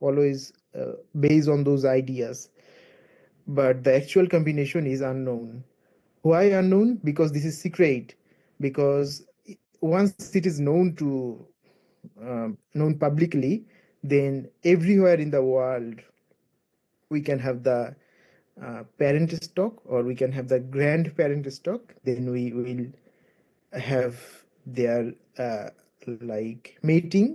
always based on those ideas, but the actual combination is unknown. Why unknown? Because this is secret. Because once it is known publicly, then everywhere in the world we can have the parent stock, or we can have the grandparent stock. Then we will have their like mating,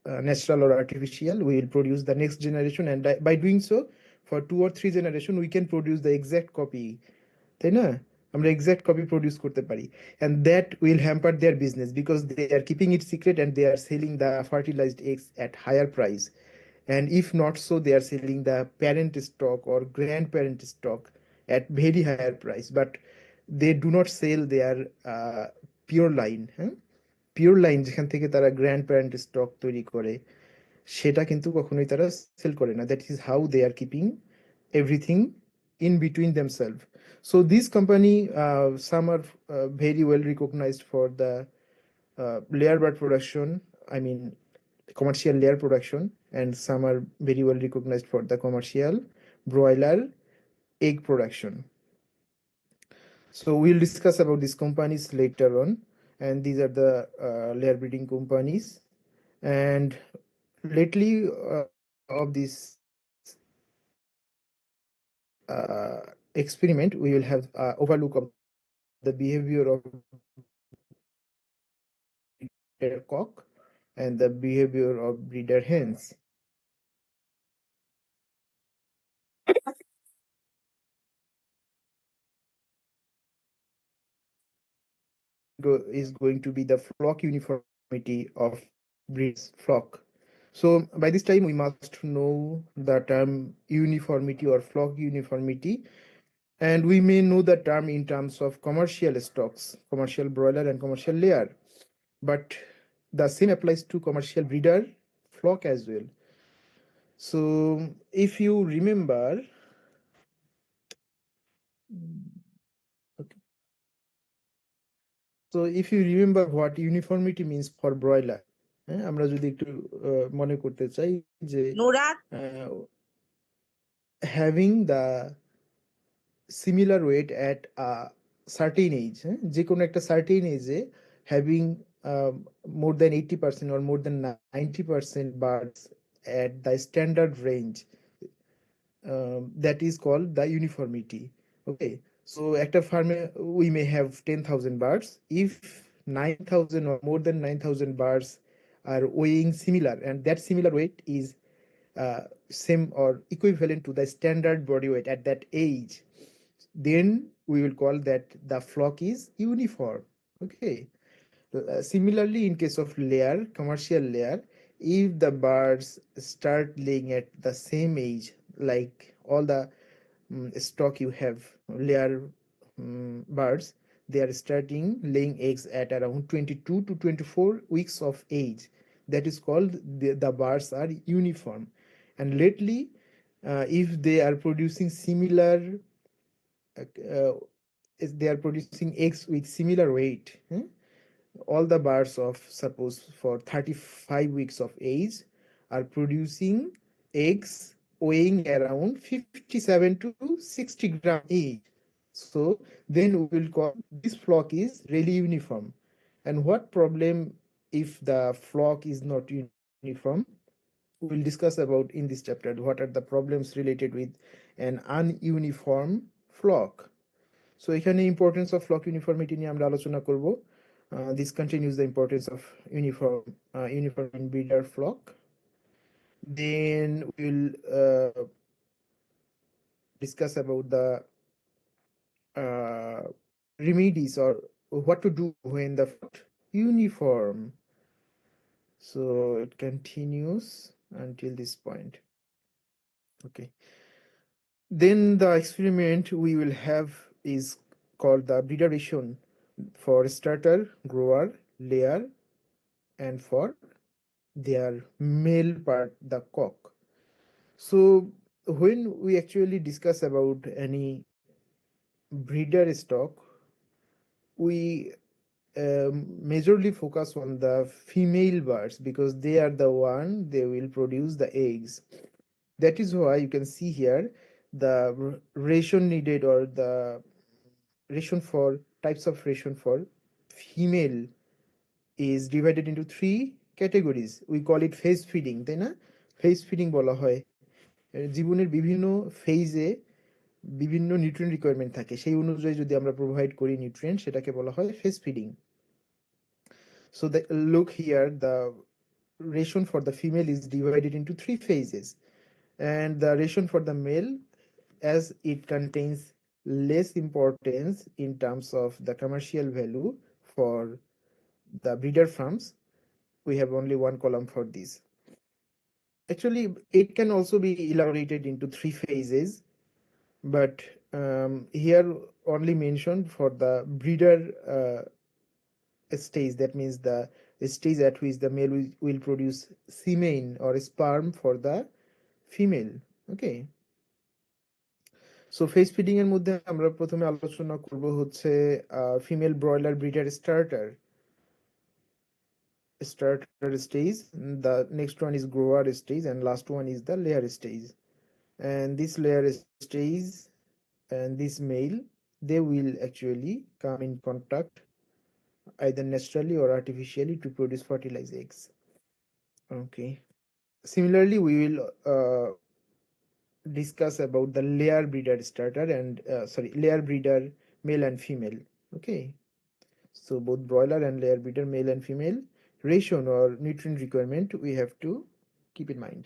natural or artificial. We will produce the next generation, and by doing so, for 2 or 3 generation, we can produce the exact copy. তাই না? আমরা exact copy produce করতে পারি, and that will hamper their business because they are keeping it secret and they are selling the fertilized eggs at higher price. And if not so, they are selling the parent stock or grandparent stock at very higher price, but they do not sell their pure line. হ্যাঁ, pure line যেখান থেকে তারা grand parent stock তৈরি করে, সেটা কিন্তু কখনোই তারা সেল করে না। That is how they are keeping everything in between themselves. So this company, some are very well recognized for the layer bird production, I mean commercial layer production, and some are very well recognized for the commercial broiler egg production. So we'll discuss about these companies later on, and these are the layer breeding companies. And lately of this experiment, we will have overlook of the behavior of breeder cock and the behavior of breeder hens. Is going to be the flock uniformity of breeders' flock. So by this time we must know the term uniformity or flock uniformity, and we may know the term in terms of commercial stocks, commercial broiler and commercial layer, but the same applies to commercial breeder flock as well. So if you remember, okay, so if you remember what uniformity means for broiler, আমরা যদি একটু মনে করতে চাই যে having the similar weight at a certain age, যে কোনো একটা certain age A having more than 80% or more than 90% birds at the standard range, that is called the uniformity. Okay, so একটা ফার্মে we may have 10,000 birds. If 9,000 or more than 9,000 birds are weighing similar, and that similar weight is same or equivalent to the standard body weight at that age, then we will call that the flock is uniform. Okay. Similarly, in case of layer, commercial layer, if the birds start laying at the same age, like all the stock you have layer birds, they are starting laying eggs at around 22 to 24 weeks of age. That is called the birds are uniform. And lately, if they are producing similar they are producing eggs with similar weight, all the birds of suppose for 35 weeks of age are producing eggs weighing around 57 to 60 gram each. So then we will call this flock is really uniform. And what problem if the flock is not uniform? We will discuss about in this chapter what are the problems related with an ununiform flock. So এখানে importance of flock uniformity নিয়ে আমরা আলোচনা করব. This continues the importance of uniform in breeder flock. Then we'll discuss about the uh, remedies or what to do when the flock uniform. So it continues until this point. Okay. Then the experiment we will have is called the breederation for starter, grower, layer, and for their male part, the cock. So when we actually discuss about any breeder stock, we majorly focus on the female birds because they are the one they will produce the eggs. That is why you can see here the ration needed, or the ration for types of ration for female is divided into three categories. We call it phase feeding, তাই না? Phase feeding বলা হয়। জীবনের বিভিন্ন ফেজে বিভিন্ন nutrient requirement থাকে, সেই অনুযায়ী যদি আমরা প্রোভাইড করি নিউট্রিয়েন্ট, সেটাকে বলা হয় phase feeding. So look here, the ration for the female is divided into three phases, and the ration for the male, as it contains less importance in terms of the commercial value for the breeder farms, we have only one column for this. Actually, it can also be elaborated into three phases, but here only mentioned for the breeder stage. That means the stage at which the male will produce semen or sperm for the female. Okay. So face feeding এর মধ্যে আমরা প্রথমে আলোচনা করব হচ্ছে female broiler breeder starter stage. The next one is grower stage, and last one is the layer stage. And this layer stage and this male, they will actually come in contact either naturally or artificially to produce fertilized eggs. Okay. Similarly, we will discuss about the layer breeder starter and layer breeder male and female. Okay. So both broiler and layer breeder male and female ration or nutrient requirement we have to keep in mind.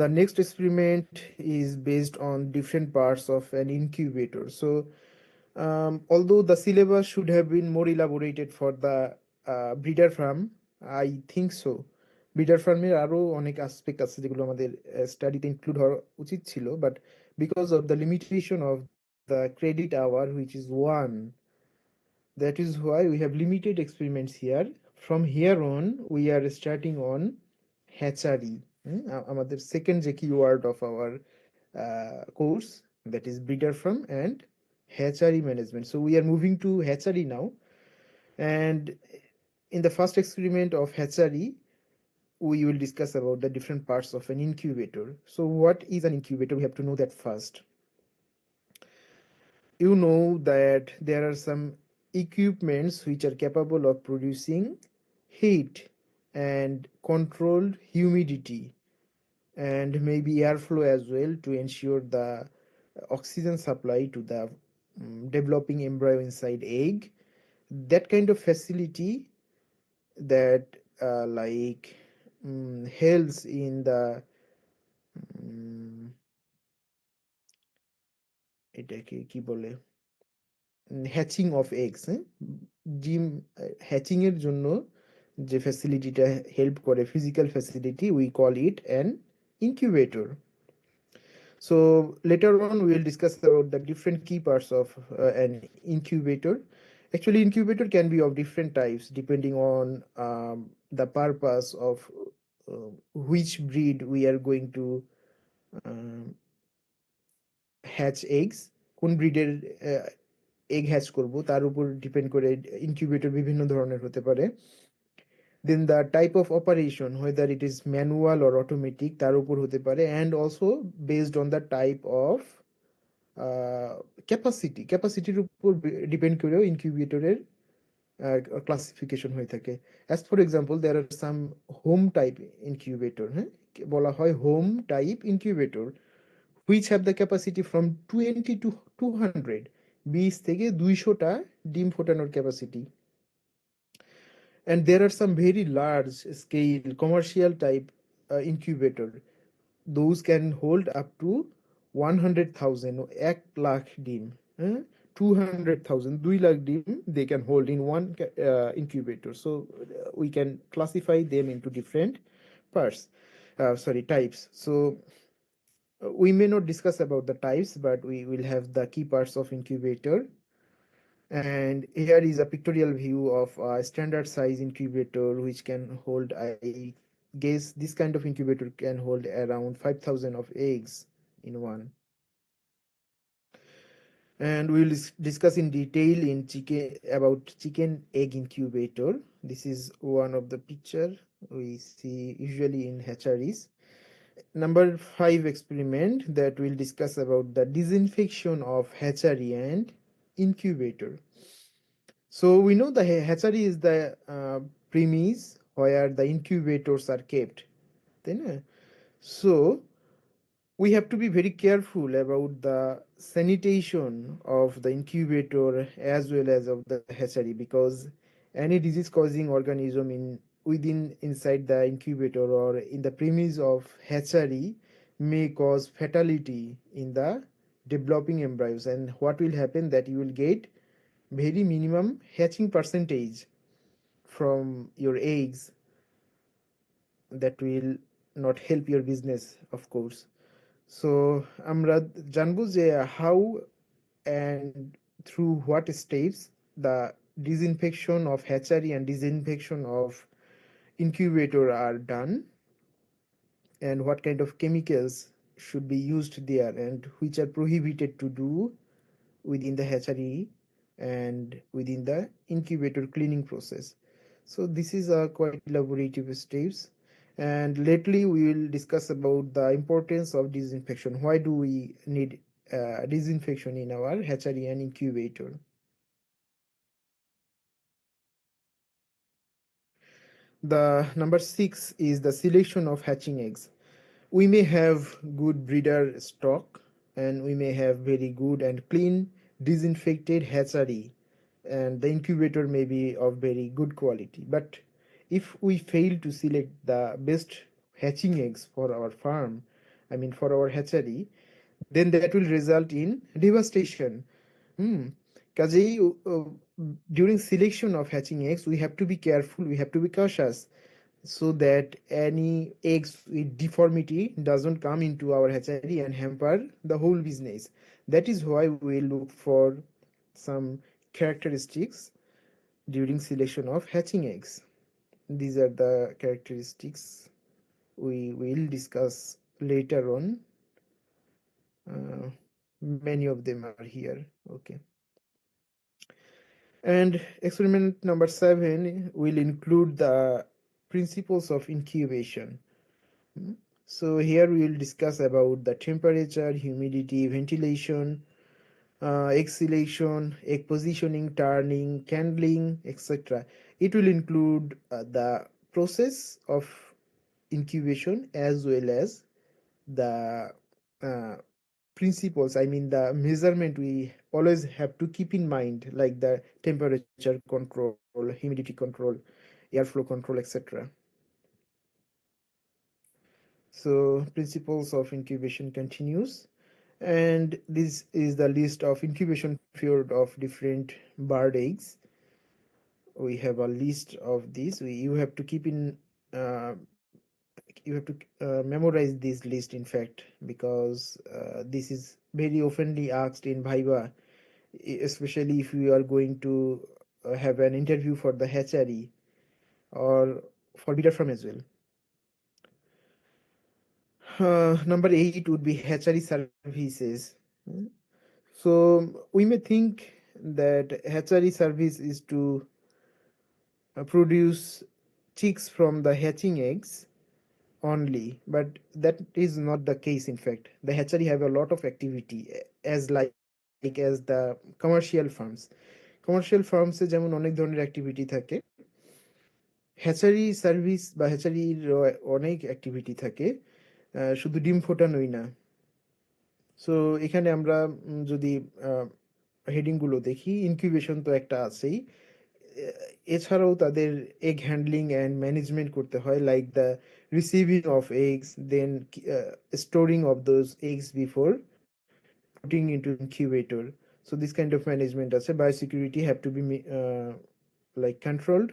The next experiment is based on different parts of an incubator. So although the syllabus should have been more elaborated for the breeder farm, I think so. Breeder ফার্মের আরও অনেক aspect আছে যেগুলো আমাদের স্টাডিতে include হওয়া উচিত ছিল, but because of the limitation of the credit hour which is 1, that is why we have limited experiments here. From here on we are starting on hatchery, আমাদের সেকেন্ড যে keyword of our course, that is breeder farm and hatchery management. So we are moving to hatchery now, and in the first experiment of hatchery we will discuss about the different parts of an incubator. So what is an incubator? We have to know that first. You know that there are some equipments which are capable of producing heat and controlled humidity and maybe airflow as well to ensure the oxygen supply to the developing embryo inside egg. That kind of facility that helps in the এটাকে কি বলে hatching of eggs, ডিম hatching এর জন্য যে ফ্যাসিলিটিটা help করে, physical facility, we call it an incubator. So later on we will discuss about the different key parts of an incubator. Actually, incubator can be of different types depending on the purpose of which breed we are going to um, hatch eggs. কোন ব্রিডের egg hatch করব তার উপর depend করে incubator বিভিন্ন ধরনের হতে পারে। Then the type of operation, whether it is manual or automatic, তার উপর হতে পারে, and also based on the type of ক্যাপাসিটির উপর ডিপেন্ড করেও ইনকিউবেটরের ক্লাসিফিকেশন হয়ে থাকে। As for example, there are some home type incubator, হ্যাঁ, বলা হয় home type incubator, which have the capacity from 20 to 200, 20 থেকে 200টা ডিম ফোটানোর capacity. And there are some very large scale commercial type incubator. Those can hold up to 100,000, 1 lakh ডিম, 200,000, 2 lakh ডিম they can hold in one incubator. So we can classify them into different parts, types. So we may not discuss about the types, but we will have the key parts of incubator. And here is a pictorial view of a standard size incubator which can hold, I guess this kind of incubator can hold around 5,000 of eggs in one. and we will discuss in detail in chicken about chicken egg incubator. This is one of the picture we see usually in hatcheries. Number 5 experiment that we'll discuss about the disinfection of hatchery and incubator. So we know the hatchery is the premise where the incubators are kept. Then, so we have to be very careful about the sanitation of the incubator as well as of the hatchery, because any disease causing organism in within inside the incubator or in the premise of hatchery may cause fatality in the developing embryos. And what will happen that you will get very minimum hatching percentage from your eggs, that will not help your business, of course. So আমরা জানবো যে how and through what steps the disinfection of hatchery and disinfection of incubator are done, and what kind of chemicals should be used there and which are prohibited to do within the hatchery and within the incubator cleaning process. So this is a quite elaborative steps. And lately we will discuss about the importance of disinfection. Why do we need disinfection in our hatchery and incubator? The number 6 is the selection of hatching eggs. We may have good breeder stock, and we may have very good and clean disinfected hatchery, and the incubator may be of very good quality. But if we fail to select the best hatching eggs for our farm, I mean for our hatchery, then that will result in devastation. Hmm. কাজেই during selection of hatching eggs, we have to be careful, we have to be cautious, so that any eggs with deformity doesn't come into our hatchery and hamper the whole business. That is why we look for some characteristics during selection of hatching eggs. These are the characteristics we will discuss later on. Many of them are here. Okay. And experiment number 7 will include the principles of incubation. Hmm. So here we will discuss about the temperature, humidity, ventilation, egg selection, egg positioning, turning, candling, etc. It will include the process of incubation as well as the uh, principles, I mean the measurement we always have to keep in mind, like the temperature control, humidity control, airflow control, etc. So principles of incubation continues, and this is the list of incubation period of different bird eggs. We have a list of these. You have to keep in you have to memorize this list, in fact, because this is very oftenly asked in Viva, especially if you are going to have an interview for the hatchery or for breeder farm as well. Number 8 would be hatchery services. Hmm. So we may think that hatchery service is to produce chicks from the hatching eggs only, but that is not the case. In fact, the hatchery have a lot of activity, as like as the commercial farms. Commercial ফার্মসে যেমন অনেক ধরনের activity থাকে, hatchery service বা হ্যাচারির অনেক activity থাকে, শুধু ডিম ফোটানোই না। সো এখানে আমরা যদি হেডিংগুলো দেখি, ইনকিউবেশন তো একটা আছেই, এছাড়াও তাদের এগ হ্যান্ডলিং অ্যান্ড ম্যানেজমেন্ট করতে হয়, like the receiving of eggs, then storing of those eggs before putting into incubator. So this kind of management as a biosecurity have to be like controlled.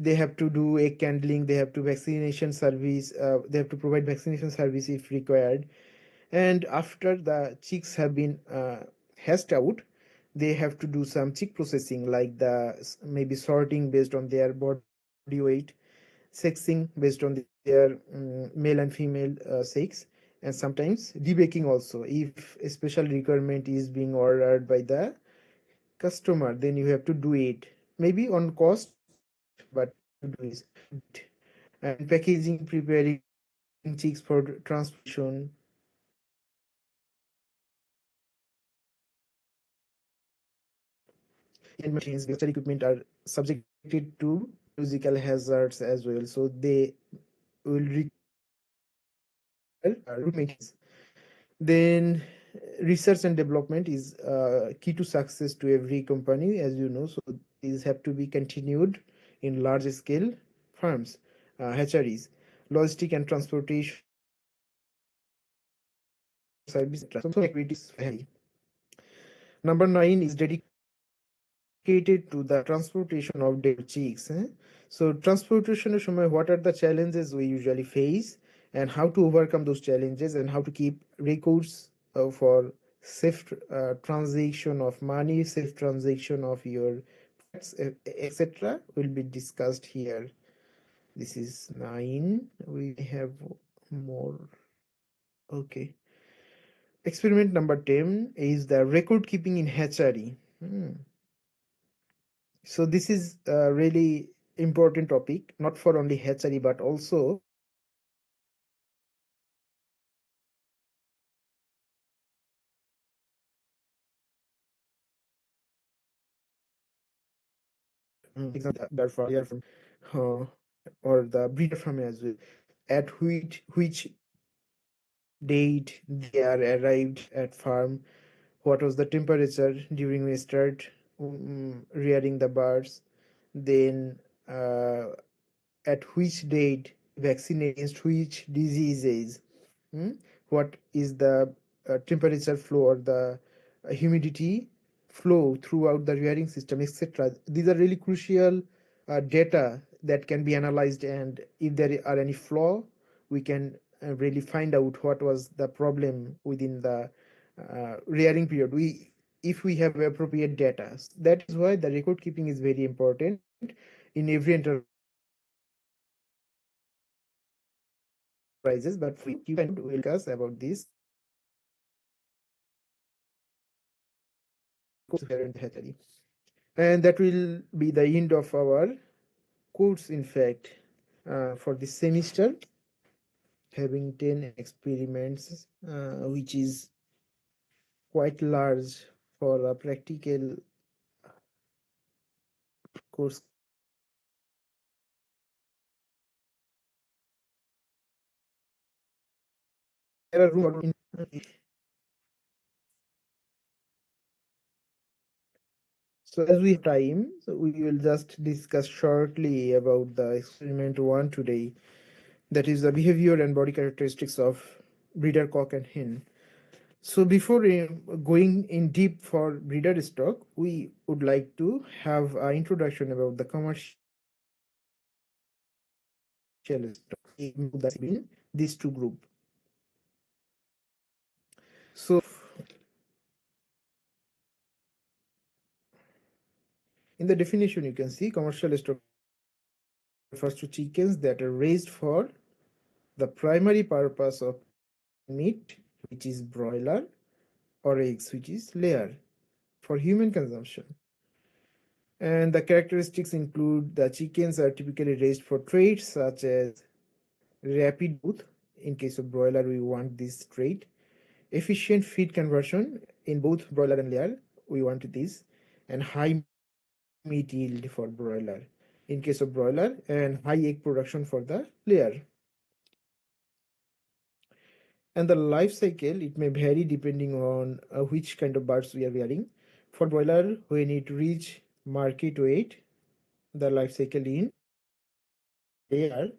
They have to do egg handling, they have to vaccination service, they have to provide vaccination service if required. And after the chicks have been hatched out, they have to do some chick processing, like the maybe sorting based on their body weight, sexing based on their male and female sex, and sometimes debaking also. If a special requirement is being ordered by the customer, then you have to do it, maybe on cost, but you have to do it. And packaging, preparing chicks for transportation, and machines, equipment are subjected to biological hazards as well, so they will root maintenance. Then research and development is key to success to every company, as you know. So these have to be continued in large scale firms, hatcheries, logistic and transportation service, etc. So activities vary. Number 9 is dedicated to the transportation of dead chicks. So transportation সময়, what are the challenges we usually face, and how to overcome those challenges, and how to keep records for safe transaction of money, safe transaction of your products, etc. will be discussed here. This is 9. We have more. Okay. Experiment number 10 is the record keeping in hatchery. So this is a really important topic, not for only hatchery, but also example, the farmer from or the breeder farm as well, at which date they are arrived at farm, what was the temperature during we start rearing the birds, then at which date vaccine against which diseases, hmm? What is the temperature flow or the humidity flow throughout the rearing system, etc. These are really crucial data that can be analyzed, and if there are any flaw, we can really find out what was the problem within the rearing period. We If we have appropriate data, that is why the record keeping is very important in every enterprises. But for you can discuss about this hatchery. And that will be the end of our course, in fact, for this semester, having 10 experiments, which is quite large for a practical course. There are room for so as we have time, so we will just discuss shortly about the experiment 1 today, that is the behavior and body characteristics of breeder cock and hen. So before going in deep for breeder stock, we would like to have an introduction about the commercial stock between these two groups. So in the definition, you can see commercial stock refers to chickens that are raised for the primary purpose of meat, which is broiler, or eggs, which is layer, for human consumption. And the characteristics include the chickens are typically raised for traits such as rapid growth. In case of broiler, we want this trait. Efficient feed conversion in both broiler and layer, we want this. And high meat yield for broiler in case of broiler, and high egg production for the layer. And the life cycle, it may vary depending on which kind of birds we are rearing. For broiler, when it reach market weight, the life cycle in layer,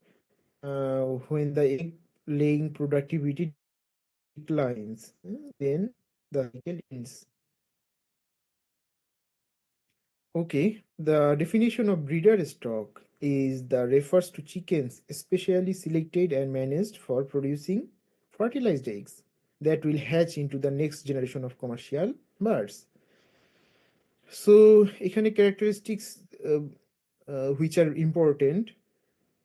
when the egg laying productivity declines, then the cycle ends. Okay, the definition of breeder stock is the refers to chickens specially selected and managed for producing fertilized eggs that will hatch into the next generation of commercial birds. So এখানে characteristics which are important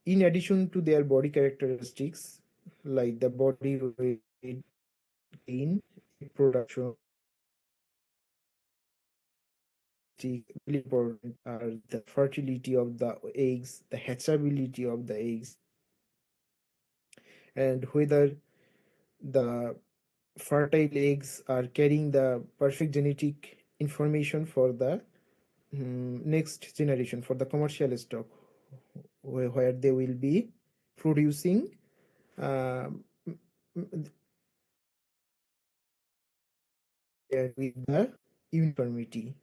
in addition to their body characteristics, like the body weight, gain, egg production, really important are the fertility of the eggs, the hatchability of the eggs, and whether the fertile eggs are carrying the perfect genetic information for the next generation, for the commercial stock, where they will be producing um, with the uniformity.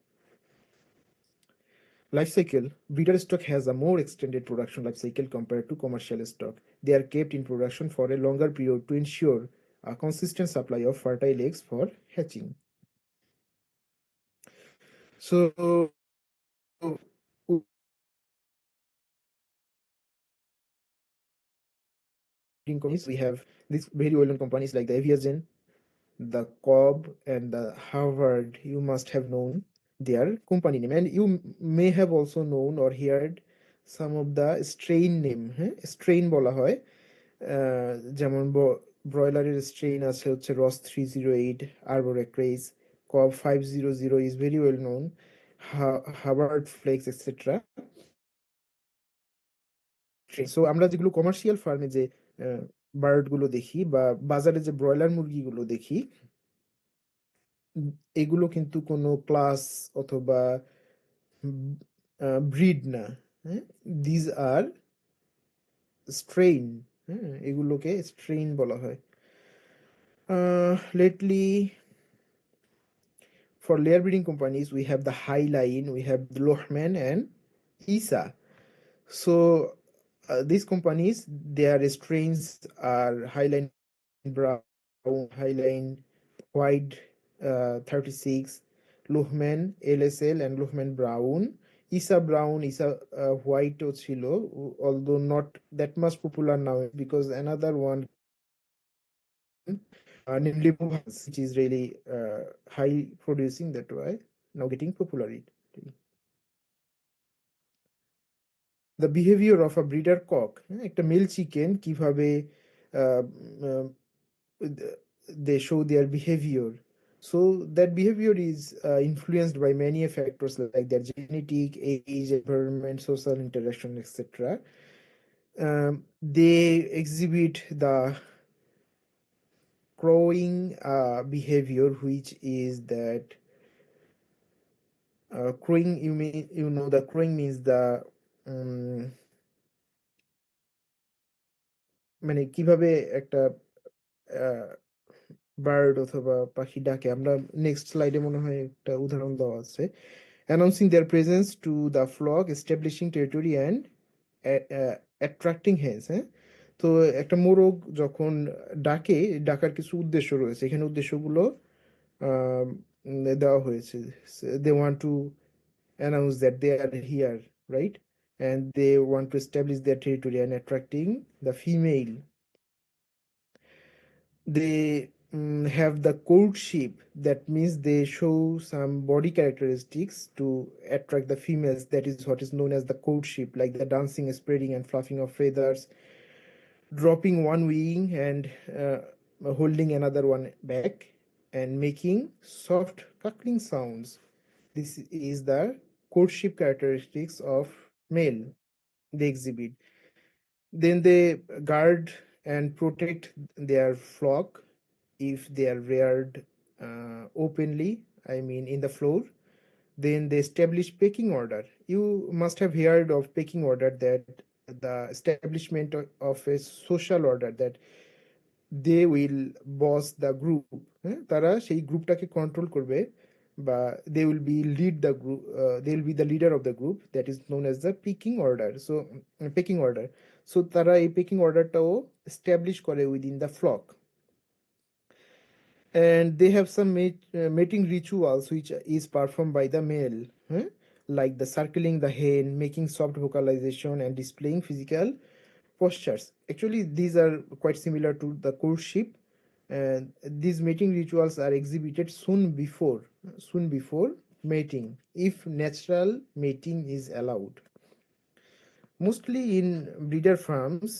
Life cycle: breeder stock has a more extended production life cycle compared to commercial stock. They are kept in production for a longer period to ensure a consistent supply of fertile eggs for hatching. So companies, we have these very well-known companies like the Aviagen, the Cobb, and the Harvard. You must have known their company name, and you may have also known or heard some of the strain name. Strain বলা হয়, যেমন ব্রয়লারের strain আছে হচ্ছে রস 308, আরবোরেক্রেইস, কব 500 is very well known, Hubbard flex etcetera. So আমরা যেগুলো কমার্শিয়াল ফার্মে যে বার্ড গুলো দেখি বা বাজারে যে ব্রয়লার মুরগিগুলো দেখি, এগুলো কিন্তু কোনো ক্লাস অথবা ব্রিড না। হ্যাঁ, দিজ আর স্ট্রেইন। হ্যাঁ, এগুলোকে স্ট্রেইন বলা হয়। Lately for layer breeding companies, we have the Highline, we have Lohman and Isa. So these companies, their strains are Highline Brown, Highline White 36, Lohman LSL and Lohman Brown. Isa Brown, Isa White ছিল, although not that much popular now because another one namely Movans, which is really high producing, that way now getting popularity. The behavior of a breeder cock, একটা mail chicken কিভাবে uh, uh, they show their behavior. So that behavior is influenced by many factors like their genetic, age, environment, social interaction, etc. They exhibit the crowing behavior, which is that crowing, you mean, the crowing means the um, মানে কিভাবে একটা bird অথবা পাখি ডাকে। আমরা next স্লাইডে মনে হয় একটা উদাহরণ দেওয়া আছে। Announcing their presence to the flock, establishing territory and attracting hens. হ্যাঁ, তো একটা মোরগ যখন ডাকে, ডাকার কিছু উদ্দেশ্য রয়েছে, এখানে উদ্দেশ্যগুলো দেওয়া হয়েছে। They want to announce that they are here, right? And they want to establish their territory and attracting the female. They have the courtship, that means they show some body characteristics to attract the females. That is what is known as the courtship, like the dancing, spreading, and fluffing of feathers, dropping one wing and holding another one back, and making soft cackling sounds. This is the courtship characteristics of male they exhibit. Then they guard and protect their flock if they are reared openly, I mean in the floor. Then they establish pecking order. You must have heard of pecking order, that the establishment of a social order, that they will boss the group. হ্যাঁ, তারা সেই গ্রুপটাকে control করবে, বা they will be lead the group, they will be the leader of the group, that is known as the pecking order. So pecking order, so তারা এই pecking অর্ডারটাও establish করে within the flock. And they have some mating rituals which is performed by the male, like the circling the hen, making soft vocalization, and displaying physical postures. Actually, these are quite similar to the courtship, and these mating rituals are exhibited soon before mating, if natural mating is allowed. Mostly in breeder farms,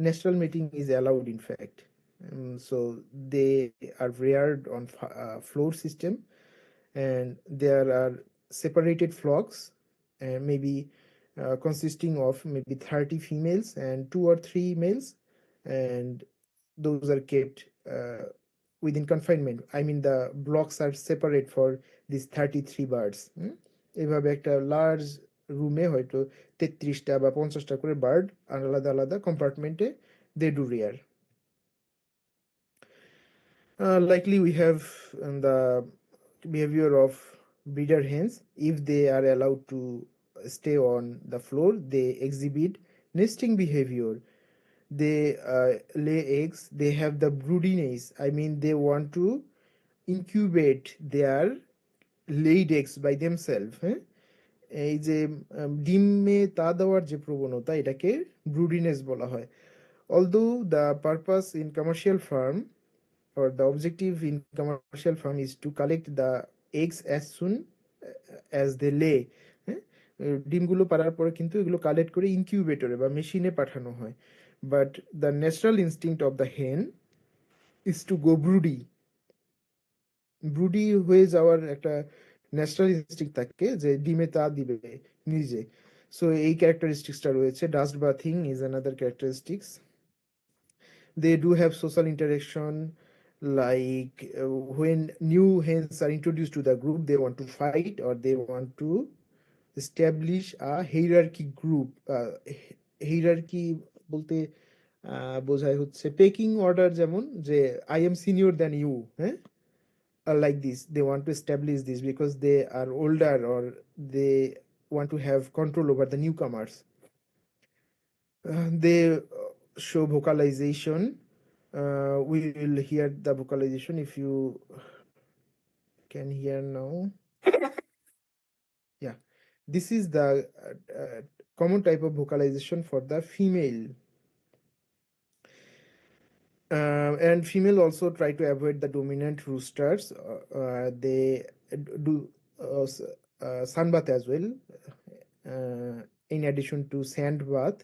natural mating is allowed, in fact. So they are reared on floor system, and there are separated flocks, and maybe consisting of maybe 30 females and 2 or 3 males, and those are kept within confinement. I mean, the blocks are separate for these 33 birds. এভাবে একটা large রুমে হয়তো 33টা বা 50টা করে bird আলাদা আলাদা কম্পার্টমেন্টে they do rear. Likely we have the behavior of breeder hens. If they are allowed to stay on the floor, they exhibit nesting behavior. They lay eggs, they have the broodiness. I mean, they want to incubate their laid eggs by themselves. এই যে ডিমে তা দেওয়ার যে প্রবণতা, এটাকে ব্রুডিনেস বলা হয়. Although the purpose in commercial farm, or the objective in commercial farm, is to collect the eggs as soon as they lay. হ্যাঁ, ডিমগুলো পাড়ার পরে কিন্তু এগুলো কালেক্ট করে ইনকিউবেটরে বা মেশিনে পাঠানো হয়. But the natural instinct of the হেন ইজ টু গো ব্রুডি. ব্রুডি হয়ে যাওয়ার একটা ন্যাচারাল ইনস্টিংক্ট থাকে, যে ডিমে তা দিবে নিজে. সো এই ক্যারেক্টারিস্টিক্সটা রয়েছে. Dust bathing is another characteristics. They do have social interaction, like when new hens are introduced to the group, they want to fight or they want to establish a hierarchy group. Hierarchy বলতে বোঝায় হচ্ছে packing order, যেমন যে I am senior than you. হ্যাঁ, like this, they want to establish this because they are older, or they want to have control over the newcomers. They show vocalization. We will hear the vocalization if you can hear now. Yeah, this is the common type of vocalization for the female. And female also try to avoid the dominant roosters. They do sunbath as well, in addition to sand bath,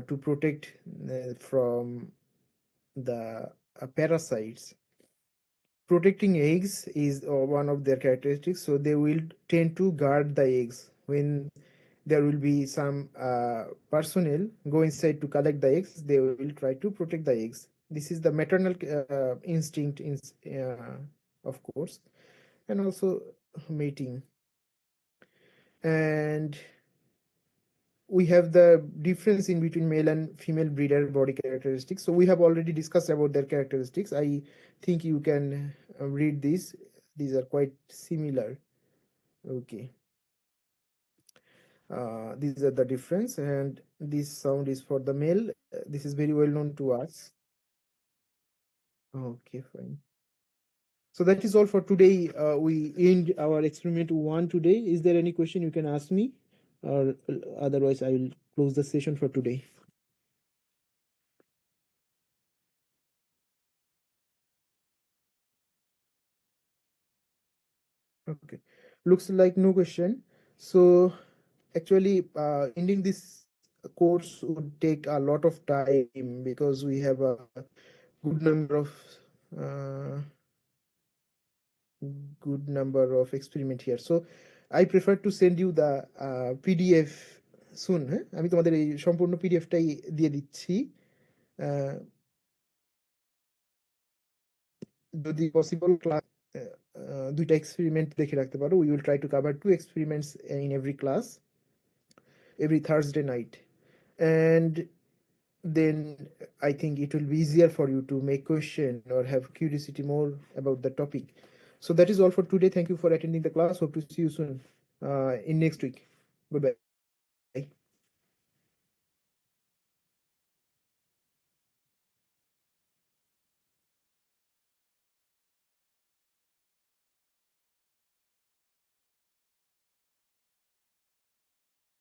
to protect from the parasites. Protecting eggs is one of their characteristics, so they will tend to guard the eggs. When there will be some personnel go inside to collect the eggs, they will try to protect the eggs. This is the maternal instinct, of course, and also mating. And we have the difference in between male and female breeder body characteristics. So we have already discussed about their characteristics. I think you can read these. These are quite similar. Okay. These are the difference, and this sound is for the male. This is very well known to us. Okay, fine. So that is all for today. We end our experiment 1 today. Is there any question you can ask me, or otherwise I will close the session for today. Okay, looks like no question. So actually, ending this course would take a lot of time because we have a good number of uh, experiment here. So I prefer to send you the PDF soon. হ্যাঁ, আমি তোমাদের এই সম্পূর্ণ পিডিএফটাই দিয়ে দিচ্ছি. যদি possible class দুইটা experiment দেখে রাখতে পারো. We will try to cover 2 experiments in every class, every Thursday night. And then I think it will be easier for you to make question or have curiosity more about the topic. So that is all for today. Thank you for attending the class. Hope to see you soon in next week. Goodbye.